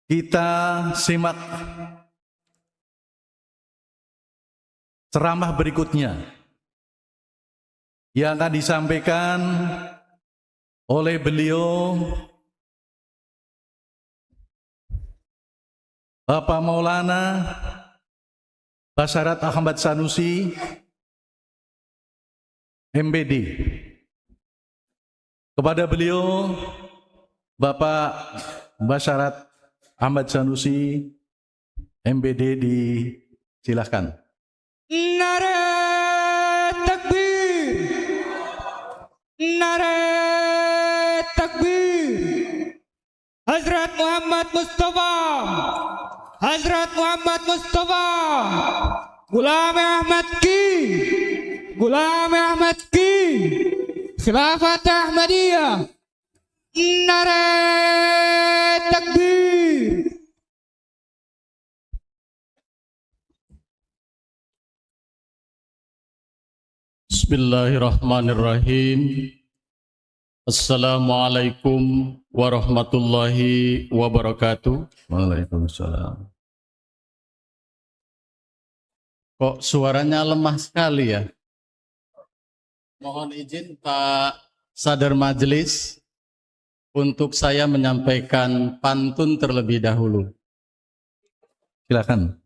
Kita simak ceramah berikutnya yang akan disampaikan oleh beliau Bapak Maulana Basyarat Ahmad Sanusi, MPD. Kepada beliau Bapak Basyarat Ahmad Sanusi, MPD, disilahkan. Nare takbir, nare takbir. Hazrat Muhammad Mustafa, Hazrat Muhammad Mustafa, Ghulam Ahmad Ki, Ghulam Ahmad Ki, Khilafat Ahmadiyah. Nare takbir. Bismillahirrahmanirrahim. Assalamualaikum warahmatullahi wabarakatuh. Waalaikumsalam. Kok suaranya lemah sekali ya? Mohon izin Pak Sadar Majelis untuk saya menyampaikan pantun terlebih dahulu. Silakan.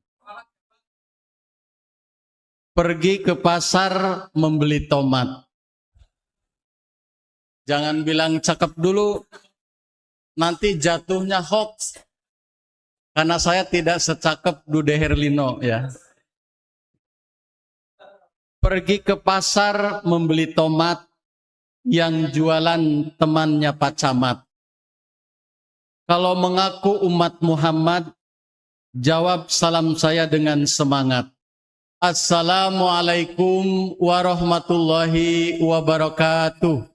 Pergi ke pasar membeli tomat. Jangan bilang cakep dulu, nanti jatuhnya hoax. Karena saya tidak secakep Dude Herlino ya. Pergi ke pasar membeli tomat, yang jualan temannya Pak Camat. Kalau mengaku umat Muhammad, jawab salam saya dengan semangat. Assalamualaikum warahmatullahi wabarakatuh.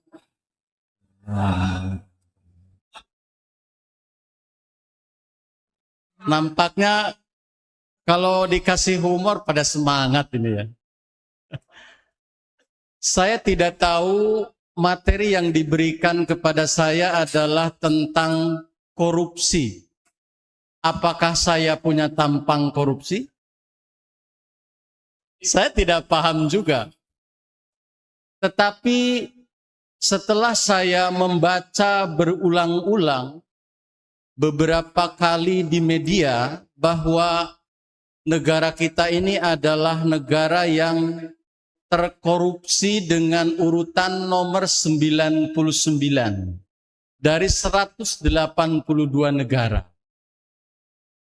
Nampaknya kalau dikasih humor pada semangat ini ya. Saya tidak tahu materi yang diberikan kepada saya adalah tentang korupsi. Apakah saya punya tampang korupsi? Saya tidak paham juga. Tetapi setelah saya membaca berulang-ulang beberapa kali di media bahwa negara kita ini adalah negara yang terkorupsi dengan urutan nomor 99 dari 182 negara.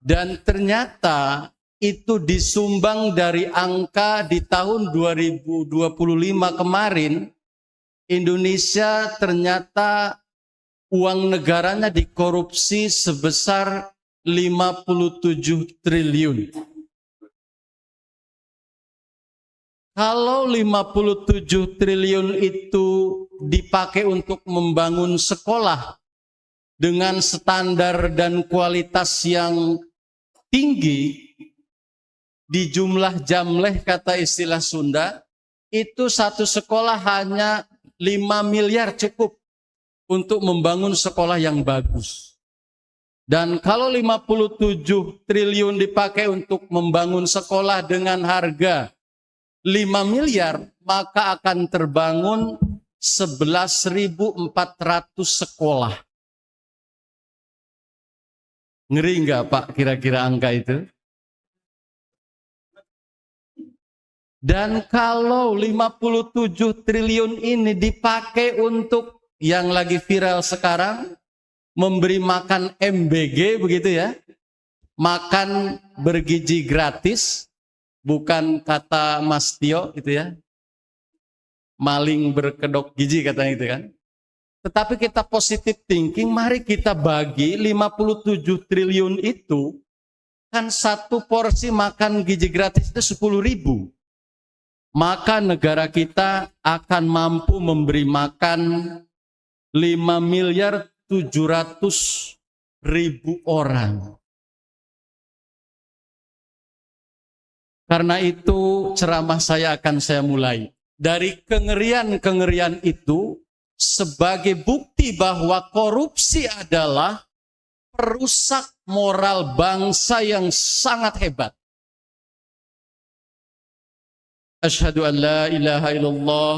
Dan ternyata itu disumbang dari angka di tahun 2025 kemarin, Indonesia ternyata uang negaranya dikorupsi sebesar 57 triliun. Kalau 57 triliun itu dipakai untuk membangun sekolah dengan standar dan kualitas yang tinggi, di jumlah jamleh kata istilah Sunda, itu satu sekolah hanya 5 miliar cukup untuk membangun sekolah yang bagus. Dan kalau 57 triliun dipakai untuk membangun sekolah dengan harga 5 miliar, maka akan terbangun 11.400 sekolah. Ngeri nggak Pak kira-kira angka itu? Dan kalau 57 triliun ini dipakai untuk yang lagi viral sekarang, memberi makan MBG begitu ya, makan bergizi gratis, bukan kata Mas Tio gitu ya, maling berkedok gizi katanya itu kan. Tetapi kita positive thinking, mari kita bagi 57 triliun itu, kan satu porsi makan gizi gratis itu 10.000. Maka negara kita akan mampu memberi makan 5.700.000 orang. Karena itu ceramah saya akan saya mulai. Dari kengerian-kengerian itu, sebagai bukti bahwa korupsi adalah perusak moral bangsa yang sangat hebat. Asyhadu an la ilaha illallah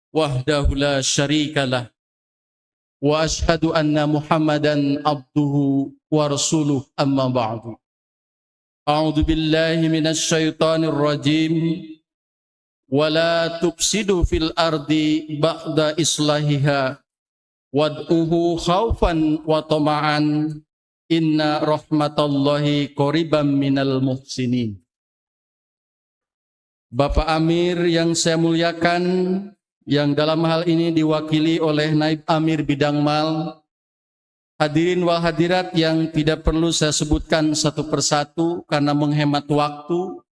wahdahu la syarikalah wa asyhadu anna Muhammadan abduhu wa rasuluh amma ba'du. A'udzu billahi minasy syaithanir rajim. Wala tufsidu fil ardi ba'da islahiha wad'uhu khaufan wa tama'an inna rahmatallahi qariban minal muhsinin. Bapak Amir yang saya muliakan, yang dalam hal ini diwakili oleh Naib Amir Bidang Mal, hadirin wal hadirat yang tidak perlu saya sebutkan satu persatu karena menghemat waktu.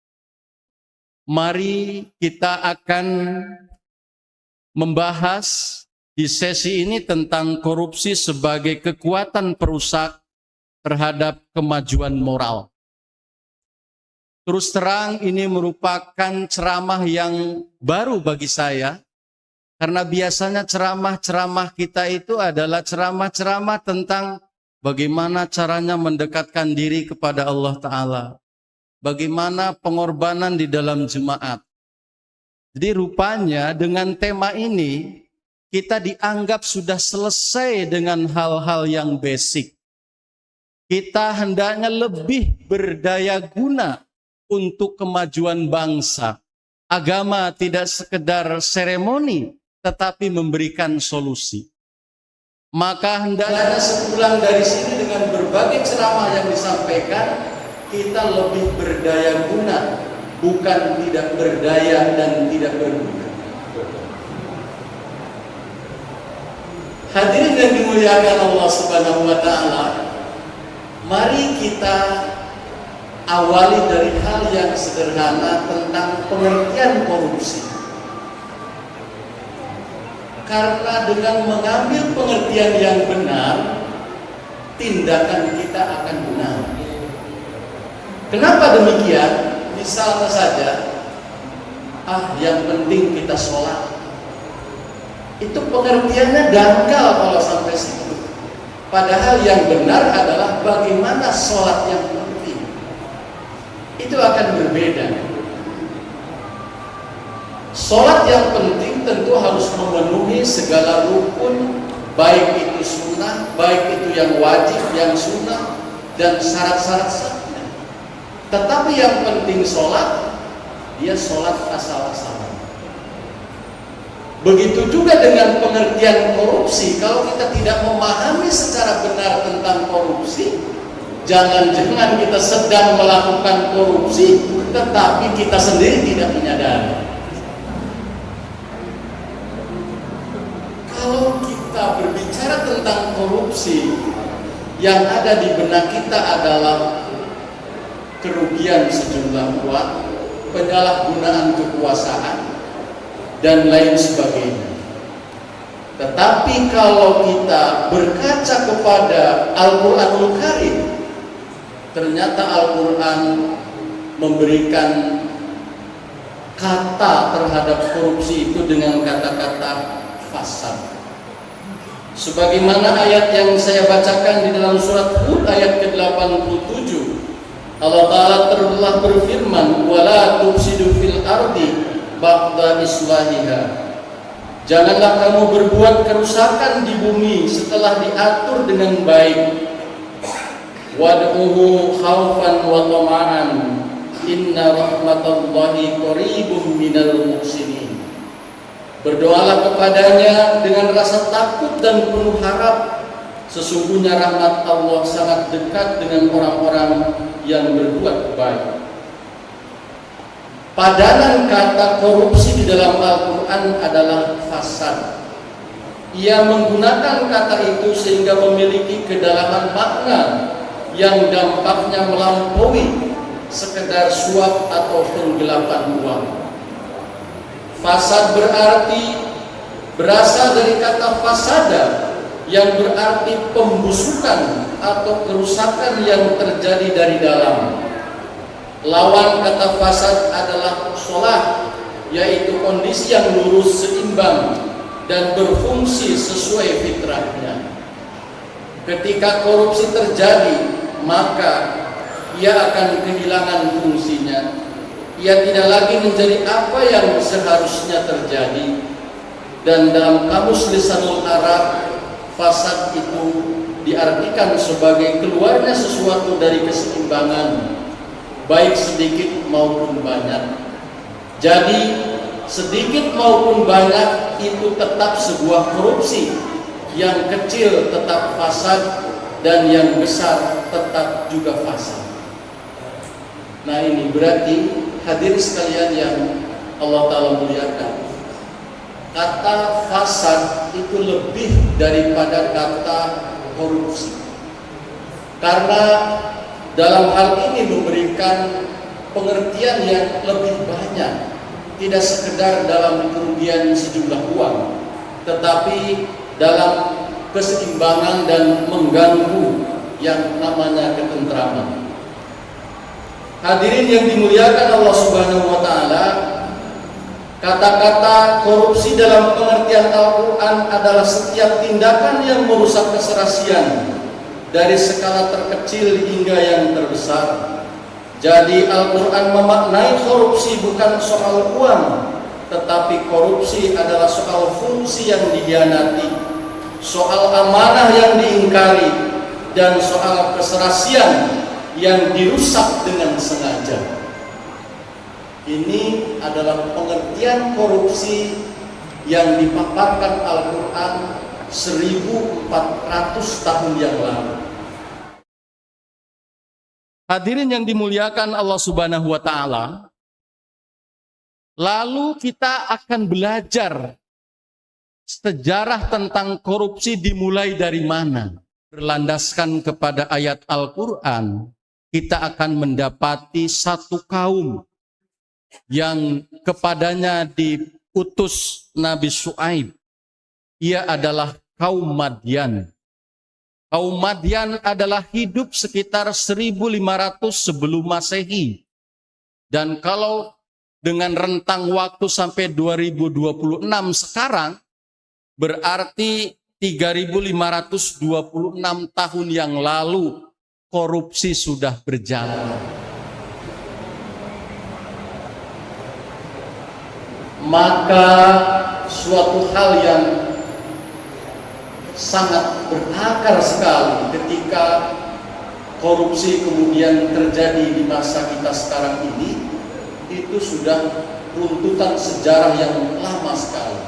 Mari kita akan membahas di sesi ini tentang korupsi sebagai kekuatan perusak terhadap kemajuan moral. Terus terang ini merupakan ceramah yang baru bagi saya, karena biasanya ceramah-ceramah kita itu adalah ceramah-ceramah tentang bagaimana caranya mendekatkan diri kepada Allah Ta'ala. Bagaimana pengorbanan di dalam jemaat. Jadi rupanya dengan tema ini kita dianggap sudah selesai dengan hal-hal yang basic. Kita hendaknya lebih berdaya guna untuk kemajuan bangsa. Agama tidak sekedar seremoni, tetapi memberikan solusi. Maka hendaknya sepulang dari sini dengan berbagai ceramah yang disampaikan, kita lebih berdaya guna, bukan tidak berdaya dan tidak berguna. Hadirin yang dimuliakan Allah Subhanahu wa Ta'ala, mari kita awali dari hal yang sederhana tentang pengertian korupsi. Karena dengan mengambil pengertian yang benar, tindakan kita akan benar. Kenapa demikian? Misalnya saja, yang penting kita sholat. Itu pengertiannya dangkal kalau sampai situ. Padahal yang benar adalah bagaimana sholat yang penting. Itu akan berbeda. Sholat yang penting tentu harus memenuhi segala rukun, baik itu sunnah, baik itu yang wajib, yang sunnah, dan syarat-syarat sahnya. Tetapi yang penting sholat, dia sholat asal-asalan. Begitu juga dengan pengertian korupsi. Kalau kita tidak memahami secara benar tentang korupsi, jangan-jangan kita sedang melakukan korupsi, tetapi kita sendiri tidak menyadari. Kalau kita berbicara tentang korupsi, yang ada di benak kita adalah kerugian sejumlah uang, penyalahgunaan kekuasaan, dan lain sebagainya. Tetapi kalau kita berkaca kepada Al-Quranul Karim, ternyata Al-Quran memberikan kata terhadap korupsi itu dengan kata-kata fasad. Sebagaimana ayat yang saya bacakan di dalam surat Hud ayat ke-87, Allah Ta'ala telah berfirman, wala tufsidu fil ardi ba'da islahiha. Janganlah kamu berbuat kerusakan di bumi setelah diatur dengan baik. Wad'uhu khaufan wa tama'an inna rahmatallahi qaribun minal muhsinin. Berdoalah kepadanya dengan rasa takut dan penuh harap. Sesungguhnya rahmat Allah sangat dekat dengan orang-orang yang berbuat baik. Padanan kata korupsi di dalam Al-Quran adalah fasad. Ia menggunakan kata itu sehingga memiliki kedalaman makna yang dampaknya melampaui sekedar suap atau penggelapan uang. Fasad berasal dari kata fasada, yang berarti pembusukan atau kerusakan yang terjadi dari dalam. Lawan kata fasad adalah sholat, yaitu kondisi yang lurus, seimbang, dan berfungsi sesuai fitrahnya. Ketika korupsi terjadi, maka ia akan kehilangan fungsinya. Ia tidak lagi menjadi apa yang seharusnya terjadi. Dan dalam kamus lisanul Arab, fasad itu diartikan sebagai keluarnya sesuatu dari keseimbangan, baik sedikit maupun banyak. Jadi sedikit maupun banyak itu tetap sebuah korupsi. Yang kecil tetap fasad dan yang besar tetap juga fasad. Nah, ini berarti hadirin sekalian yang Allah Ta'ala muliakan, kata fasad itu lebih daripada kata korupsi, karena dalam hal ini memberikan pengertian yang lebih banyak, tidak sekedar dalam kerugian sejumlah uang, tetapi dalam keseimbangan dan mengganggu yang namanya ketentraman. Hadirin yang dimuliakan Allah Subhanahu wa Ta'ala, kata-kata korupsi dalam pengertian Al-Quran adalah setiap tindakan yang merusak keserasian dari skala terkecil hingga yang terbesar. Jadi Al-Quran memaknai korupsi bukan soal uang, tetapi korupsi adalah soal fungsi yang dihianati, soal amanah yang diingkari, dan soal keserasian yang dirusak dengan sengaja. Ini adalah pengertian korupsi yang dipaparkan Al-Quran 1400 tahun yang lalu. Hadirin yang dimuliakan Allah Subhanahu wa Ta'ala, lalu kita akan belajar sejarah tentang korupsi dimulai dari mana. Berlandaskan kepada ayat Al-Quran, kita akan mendapati satu kaum yang kepadanya diutus Nabi Syuaib. Ia adalah kaum Madyan. Kaum Madyan adalah hidup sekitar 1500 sebelum Masehi. Dan kalau dengan rentang waktu sampai 2026 sekarang, berarti 3526 tahun yang lalu korupsi sudah berjalan. Maka suatu hal yang sangat berakar sekali ketika korupsi kemudian terjadi di masa kita sekarang ini, itu sudah runtutan sejarah yang lama sekali.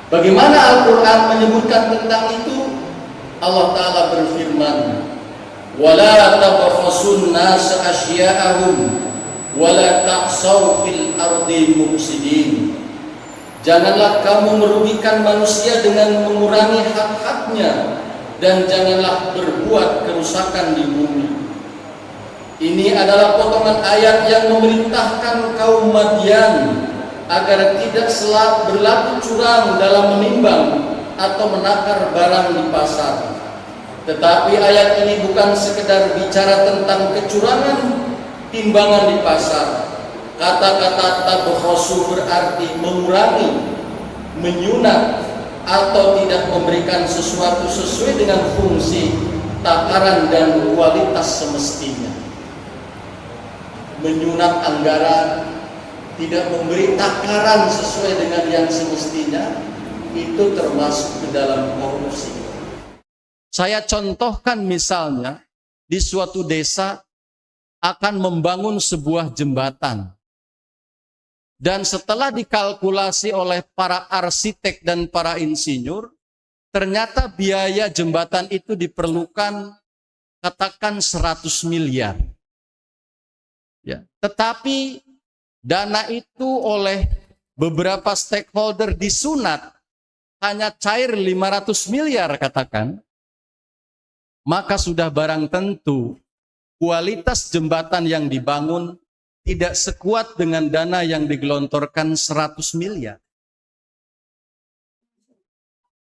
Bagaimana Al-Quran menyebutkan tentang itu? Allah Ta'ala berfirman, وَلَا تَبْخَسُوا النَّاسَ أَشْيَاءَهُمْ وَلَا تَعْصَوْا فِي الْأَرْضِ مُفْسِدِينَ. Janganlah kamu merugikan manusia dengan mengurangi hak-haknya, dan janganlah berbuat kerusakan di bumi. Ini adalah potongan ayat yang memerintahkan kaum Madyan agar tidak berlaku curang dalam menimbang atau menakar barang di pasar. Tetapi ayat ini bukan sekedar bicara tentang kecurangan timbangan di pasar. Kata-kata tabkhasu berarti mengurangi, menyunat, atau tidak memberikan sesuatu sesuai dengan fungsi, takaran, dan kualitas semestinya. Menyunat anggaran, tidak memberi takaran sesuai dengan yang semestinya, itu termasuk ke dalam korupsi. Saya contohkan misalnya, di suatu desa akan membangun sebuah jembatan. Dan setelah dikalkulasi oleh para arsitek dan para insinyur, ternyata biaya jembatan itu diperlukan katakan 100 miliar. Ya, tetapi dana itu oleh beberapa stakeholder disunat hanya cair 500 miliar katakan, maka sudah barang tentu kualitas jembatan yang dibangun tidak sekuat dengan dana yang digelontorkan 100 miliar.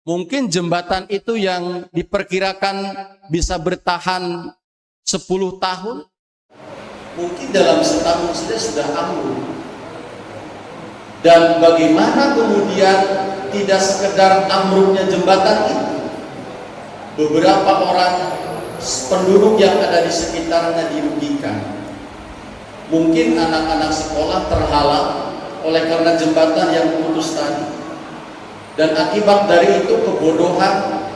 Mungkin jembatan itu yang diperkirakan bisa bertahan 10 tahun, mungkin dalam setahun saja sudah ambruk. Dan bagaimana kemudian tidak sekedar ambruknya jembatan itu, beberapa orang penduduk yang ada di sekitarnya dirugikan. Mungkin anak-anak sekolah terhalang oleh karena jembatan yang putus tadi. Dan akibat dari itu kebodohan,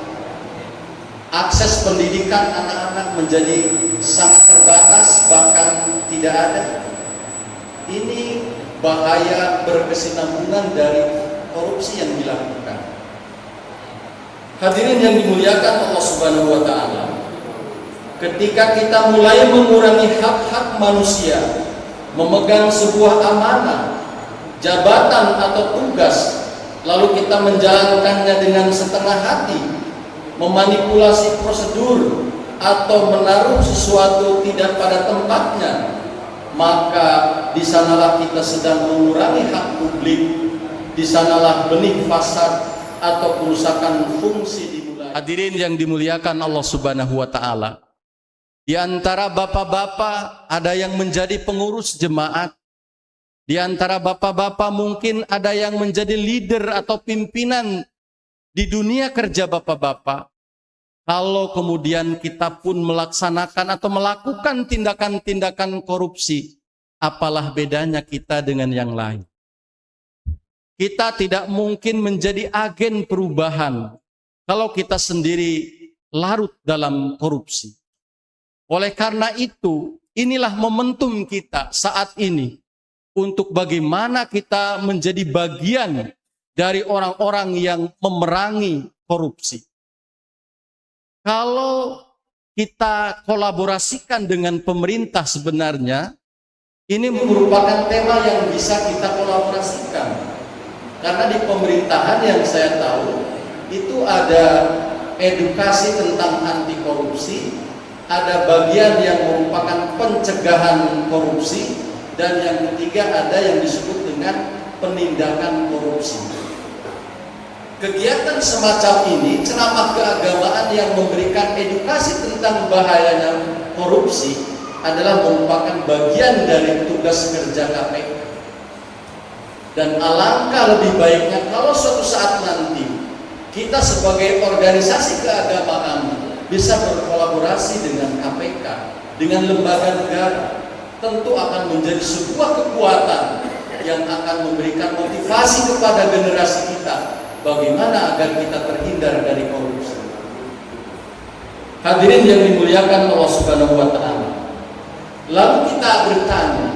akses pendidikan anak-anak menjadi sangat terbatas, bahkan tidak ada. Ini bahaya berkesinambungan dari korupsi yang dilakukan. Hadirin yang dimuliakan Allah Subhanahu wa taala, ketika kita mulai mengurangi hak-hak manusia, memegang sebuah amanah, jabatan atau tugas, lalu kita menjalankannya dengan setengah hati, memanipulasi prosedur atau menaruh sesuatu tidak pada tempatnya, maka di sanalah kita sedang mengurangi hak publik, di sanalah benih fasad atau kerusakan fungsi dimulai. Hadirin yang dimuliakan Allah Subhanahu wa taala, di antara bapak-bapak ada yang menjadi pengurus jemaat, di antara bapak-bapak mungkin ada yang menjadi leader atau pimpinan di dunia kerja bapak-bapak. Kalau kemudian kita pun melaksanakan atau melakukan tindakan-tindakan korupsi, apalah bedanya kita dengan yang lain? Kita tidak mungkin menjadi agen perubahan kalau kita sendiri larut dalam korupsi. Oleh karena itu, inilah momentum kita saat ini untuk bagaimana kita menjadi bagian dari orang-orang yang memerangi korupsi. Kalau kita kolaborasikan dengan pemerintah, sebenarnya ini merupakan tema yang bisa kita kolaborasikan. Karena di pemerintahan yang saya tahu itu ada edukasi tentang anti korupsi, ada bagian yang merupakan pencegahan korupsi, dan yang ketiga ada yang disebut dengan penindakan korupsi. Kegiatan semacam ini, ceramah keagamaan yang memberikan edukasi tentang bahayanya korupsi, adalah merupakan bagian dari tugas kerja KPK. Dan alangkah lebih baiknya kalau suatu saat nanti kita sebagai organisasi keagamaan bisa berkolaborasi dengan KPK, dengan lembaga negara, tentu akan menjadi sebuah kekuatan yang akan memberikan motivasi kepada generasi kita bagaimana agar kita terhindar dari korupsi. Hadirin yang dimuliakan Allah Subhanahu wa taala. Lalu kita bertanya,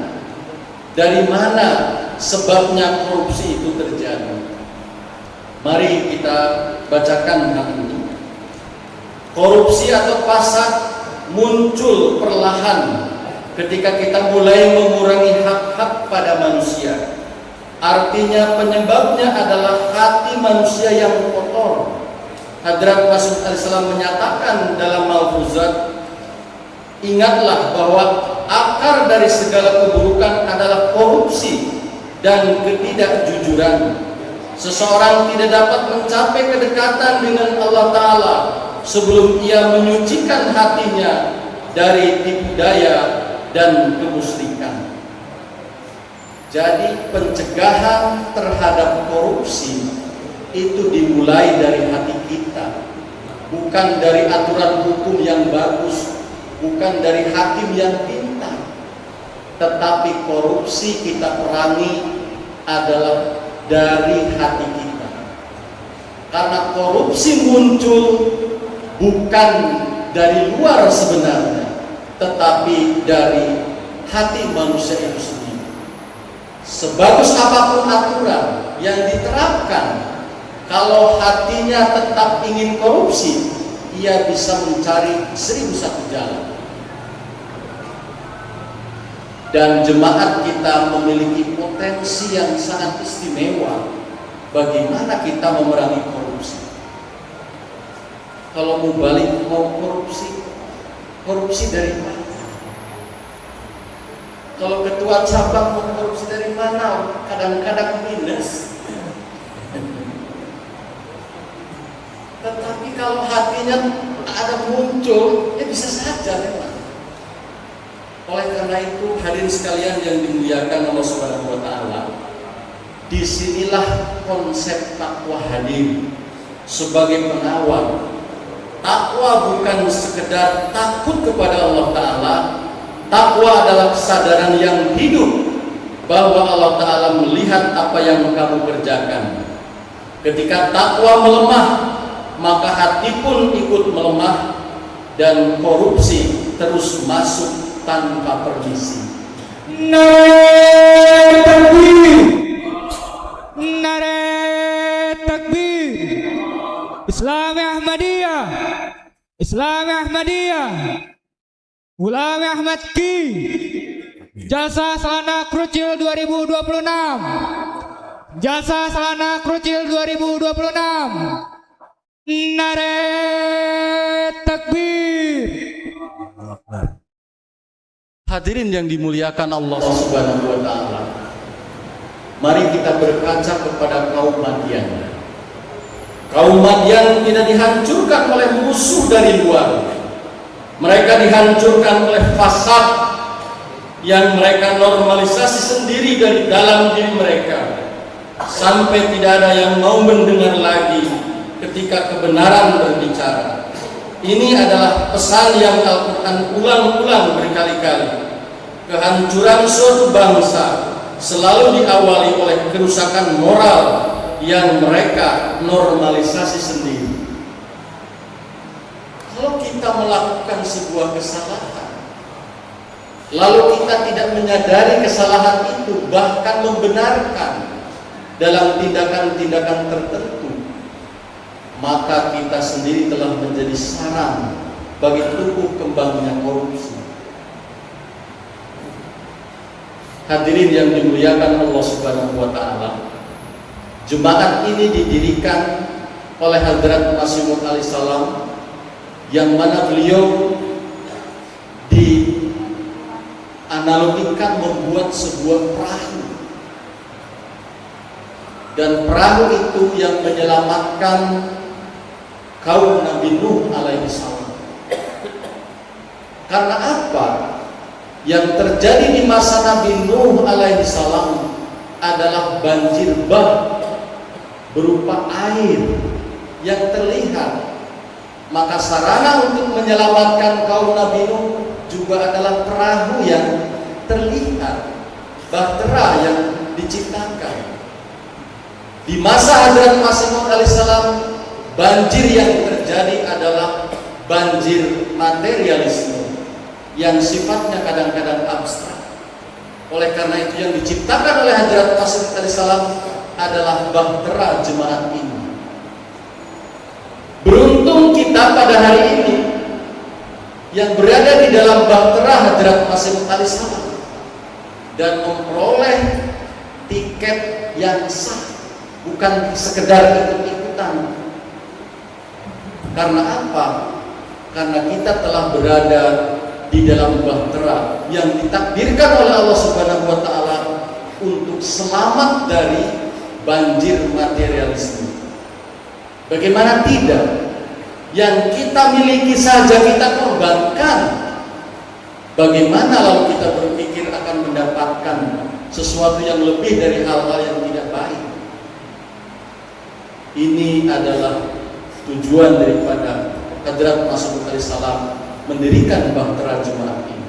dari mana sebabnya korupsi itu terjadi? Mari kita bacakan hal ini. Korupsi atau fasad muncul perlahan ketika kita mulai mengurangi hak-hak pada manusia. Artinya penyebabnya adalah hati manusia yang kotor. Hadrat Masih Alaihissalam menyatakan dalam Malfuzat, ingatlah bahwa akar dari segala keburukan adalah korupsi dan ketidakjujuran. Seseorang tidak dapat mencapai kedekatan dengan Allah Ta'ala sebelum ia menyucikan hatinya dari tipu daya dan kemusyrikan. Jadi pencegahan terhadap korupsi itu dimulai dari hati kita, bukan dari aturan hukum yang bagus, bukan dari hakim yang pintar. Tetapi korupsi kita perangi adalah dari hati kita. Karena korupsi muncul bukan dari luar sebenarnya, tetapi dari hati manusia itu sendiri. Sebagus apapun aturan yang diterapkan, kalau hatinya tetap ingin korupsi, ia bisa mencari 1001 jalan. Dan jemaat kita memiliki potensi yang sangat istimewa bagaimana kita memerangi korupsi. Kalau mau balik mau korupsi dari mana? Kalau ketua cabang mau korupsi dari mana? Kadang-kadang minus. Tetapi kalau hatinya ada muncul, ya bisa saja memang. Oleh karena itu, hadirin sekalian yang dimuliakan Allah Subhanahu wa taala, disinilah konsep takwa hadir sebagai pengawal. Tak takwa bukan sekedar takut kepada Allah Ta'ala. Takwa adalah kesadaran yang hidup bahwa Allah Ta'ala melihat apa yang kamu kerjakan. Ketika takwa melemah, maka hati pun ikut melemah dan korupsi terus masuk tanpa permisi. Nare takbir, nare takbir. Islam Ahmadiyah, Islam Ahmadiyah. Ghulam Ahmad Ki, Jasa Selana Krucil 2026. Jasa Selana Krucil 2026. Nare takbir. Hadirin yang dimuliakan Allah Subhanahu wa Ta'ala, mari kita berkaca kepada kaum Madian. Kaum Madian tidak dihancurkan oleh musuh dari luar. Mereka dihancurkan oleh fasad yang mereka normalisasi sendiri dari dalam diri mereka, sampai tidak ada yang mau mendengar lagi ketika kebenaran berbicara. Ini adalah pesan yang Al-Quran ulang-ulang berkali-kali. Kehancuran suatu bangsa selalu diawali oleh kerusakan moral yang mereka normalisasi sendiri. Kalau kita melakukan sebuah kesalahan, lalu kita tidak menyadari kesalahan itu, bahkan membenarkan dalam tindakan-tindakan tertentu, maka kita sendiri telah menjadi sarang bagi tumbuh kembangnya korupsi. Hadirin yang dimuliakan Allah Subhanahu wa Ta'ala, jemaat ini didirikan oleh Hadrat Masih Maud alaihissalam, yang mana beliau dianalogikan membuat sebuah perahu, dan perahu itu yang menyelamatkan kaum Nabi Nuh alaihissalam. Karena apa? Yang terjadi di masa Nabi Nuh alaihissalam adalah banjir bah berupa air yang terlihat. Maka sarana untuk menyelamatkan kaum Nabi Nuh juga adalah perahu yang terlihat, bahtera yang diciptakan. Di masa Hadrat Masih Maud alaihissalam, banjir yang terjadi adalah banjir materialisme yang sifatnya kadang-kadang abstrak. Oleh karena itu yang diciptakan oleh Hadrat Masih Maud alaihissalam adalah bahtera jemaat ini. Beruntung kita pada hari ini yang berada di dalam bahtera Hadrat Masih Maud alaihissalam dan memperoleh tiket yang sah, bukan sekedar ikut-ikutan. Karena apa? Karena kita telah berada di dalam bahtera yang ditakdirkan oleh Allah Subhanahu wa Ta'ala untuk selamat dari banjir materialisme. Bagaimana tidak? Yang kita miliki saja kita korbankan. Bagaimana lalu kita berpikir akan mendapatkan sesuatu yang lebih dari hal-hal yang tidak baik? Ini adalah tujuan daripada Hadrat Masih Maud alaihissalam mendirikan bahtera jemaat ini.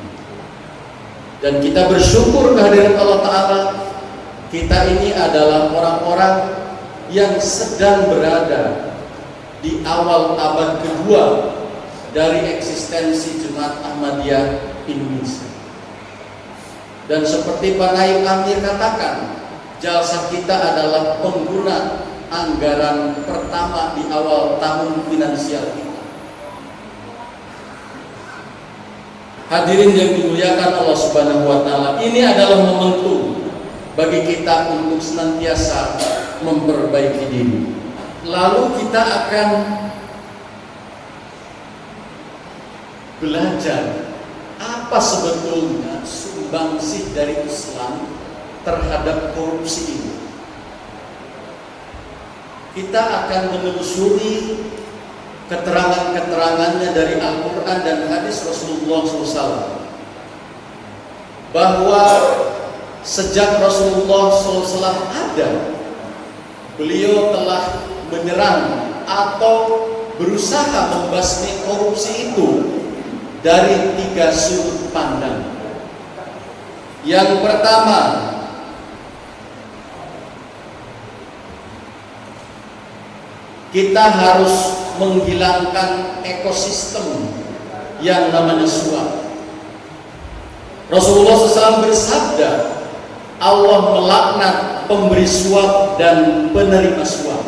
Dan kita bersyukur kehadiran Allah Ta'ala. Kita ini adalah orang-orang yang sedang berada di awal abad kedua dari eksistensi Jemaat Ahmadiyah Indonesia. Dan seperti Pak Naib Amir katakan, jalsah kita adalah pengguna anggaran pertama di awal tahun finansial kita. Hadirin yang dimuliakan Allah Subhanahu wa Ta'ala, ini adalah momentum bagi kita untuk senantiasa memperbaiki diri. Lalu kita akan belajar apa sebetulnya sumbangsih dari Islam terhadap korupsi ini. Kita akan menelusuri keterangan-keterangannya dari Al-Quran dan hadis Rasulullah SAW, bahwa sejak Rasulullah SAW ada, beliau telah menyerang atau berusaha membasmi korupsi itu dari 3 sudut pandang. Yang pertama, kita harus menghilangkan ekosistem yang namanya suap. Rasulullah SAW bersabda, Allah melaknat pemberi suap dan penerima suap.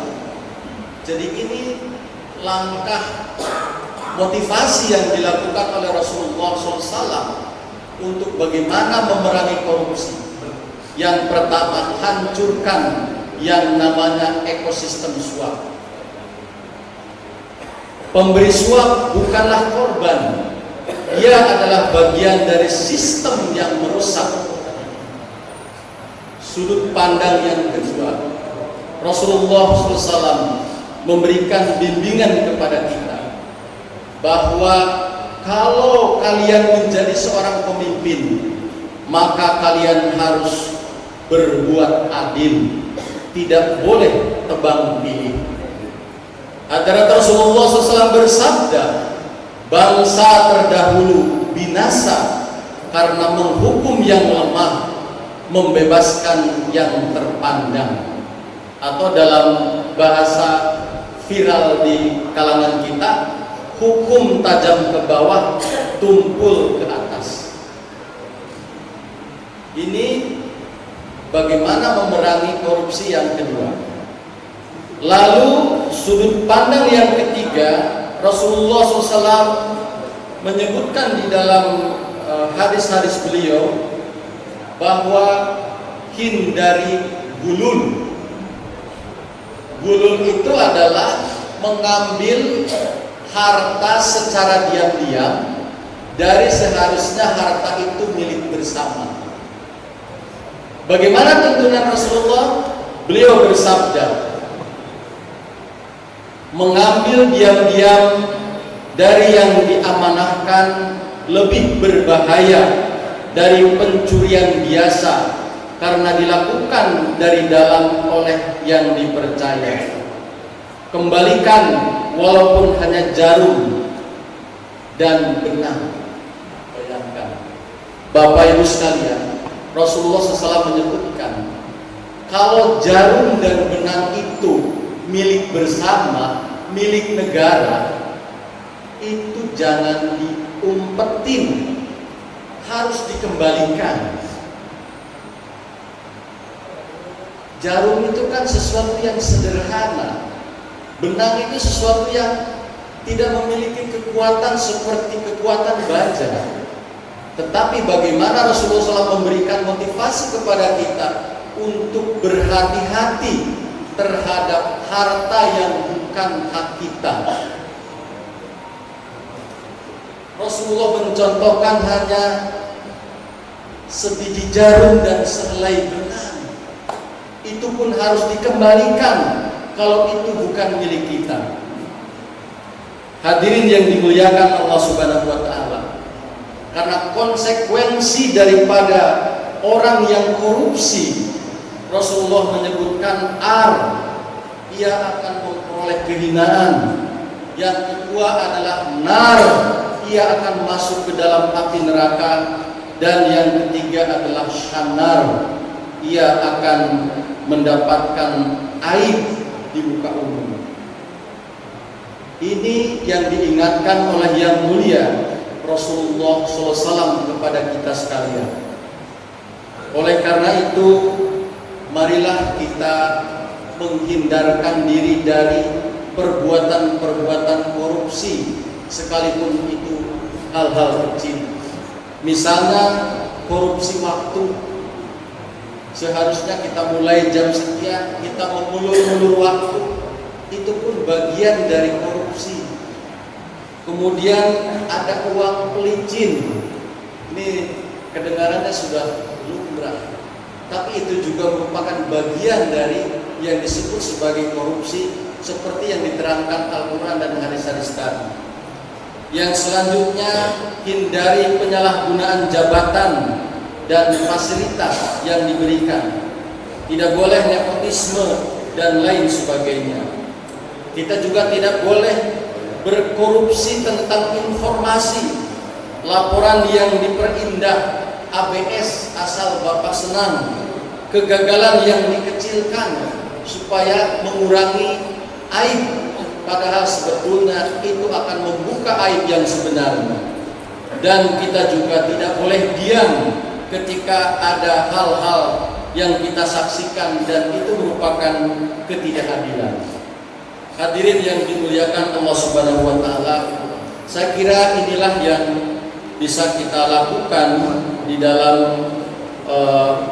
Jadi ini langkah motivasi yang dilakukan oleh Rasulullah SAW untuk bagaimana memerangi korupsi. Yang pertama, hancurkan yang namanya ekosistem suap. Pemberi suap bukanlah korban, ia adalah bagian dari sistem yang merusak. Sudut pandang yang kedua, Rasulullah SAW memberikan bimbingan kepada kita bahwa kalau kalian menjadi seorang pemimpin, maka kalian harus berbuat adil, tidak boleh tebang pilih. Hadirat Rasulullah SAW bersabda, bangsa terdahulu binasa karena menghukum yang lemah, membebaskan yang terpandang. Atau dalam bahasa viral di kalangan kita, hukum tajam ke bawah, tumpul ke atas. Ini bagaimana memerangi korupsi yang kedua. Lalu sudut pandang yang ketiga, Rasulullah SAW menyebutkan di dalam hadis-hadis beliau bahwa hindari gulul. Gulul itu adalah mengambil harta secara diam-diam dari seharusnya harta itu milik bersama. Bagaimana tuntunan Rasulullah? Beliau bersabda, mengambil diam-diam dari yang diamanahkan lebih berbahaya dari pencurian biasa karena dilakukan dari dalam oleh yang dipercaya. Kembalikan walaupun hanya jarum dan benang. Bayangkan, Bapak Ibu sekalian, Rasulullah SAW menyebutkan kalau jarum dan benang itu milik bersama, milik negara, itu jangan diumpetin, harus dikembalikan. Jarum itu kan sesuatu yang sederhana, benang itu sesuatu yang tidak memiliki kekuatan seperti kekuatan baja. Tetapi bagaimana Rasulullah SAW memberikan motivasi kepada kita untuk berhati-hati terhadap harta yang bukan hak kita. Rasulullah mencontohkan hanya sebiji jarum dan sehelai benang. Itu pun harus dikembalikan kalau itu bukan milik kita. Hadirin yang dimuliakan Allah Subhanahu wa taala. Karena konsekuensi daripada orang yang korupsi, Rasulullah menyebutkan ia akan memperoleh kehinaan. Yang kedua adalah nar, ia akan masuk ke dalam api neraka. Dan yang ketiga adalah syanar, ia akan mendapatkan aib di muka umum. Ini yang diingatkan oleh yang mulia Rasulullah SAW kepada kita sekalian. Oleh karena itu, marilah kita menghindarkan diri dari perbuatan-perbuatan korupsi, sekalipun itu hal-hal kecil. Misalnya korupsi waktu. Seharusnya kita mulai jam sekian, kita mengulur-ulur waktu. Itu pun bagian dari korupsi. Kemudian ada uang pelicin. Ini kedengarannya sudah lumrah, tapi itu juga merupakan bagian dari yang disebut sebagai korupsi, seperti yang diterangkan Al-Quran dan hadis-hadis tadi. Yang selanjutnya, hindari penyalahgunaan jabatan dan fasilitas yang diberikan. Tidak boleh nepotisme dan lain sebagainya. Kita juga tidak boleh berkorupsi tentang informasi, laporan yang diperindah, ABS asal Bapak senang, kegagalan yang dikecilkan supaya mengurangi aib, padahal sebetulnya itu akan membuka aib yang sebenarnya. Dan kita juga tidak boleh diam ketika ada hal-hal yang kita saksikan dan itu merupakan ketidakadilan. Hadirin yang dimuliakan Allah Subhanahu wa taala, saya kira inilah yang bisa kita lakukan di dalam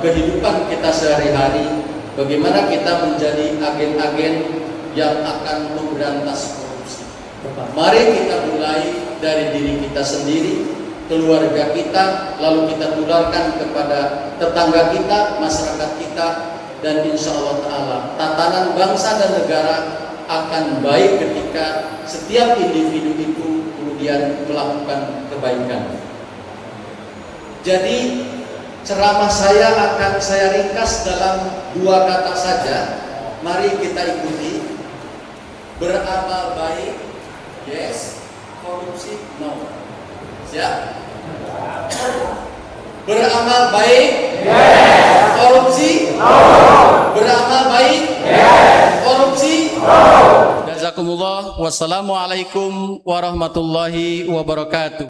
kehidupan kita sehari-hari. Bagaimana kita menjadi agen-agen yang akan memberantas korupsi. Mari kita mulai dari diri kita sendiri, keluarga kita, lalu kita tularkan kepada tetangga kita, masyarakat kita, dan insya Allah ta'ala tatanan bangsa dan negara akan baik ketika setiap individu itu kemudian melakukan kebaikan. Jadi ceramah saya akan saya ringkas dalam 2 kata saja. Mari kita ikuti. Beramal baik, yes. Korupsi, no. Siap? Beramal baik, yes. Korupsi, no. Beramal baik, yes. Korupsi, no. Jazakumullah. Wassalamualaikum warahmatullahi wabarakatuh.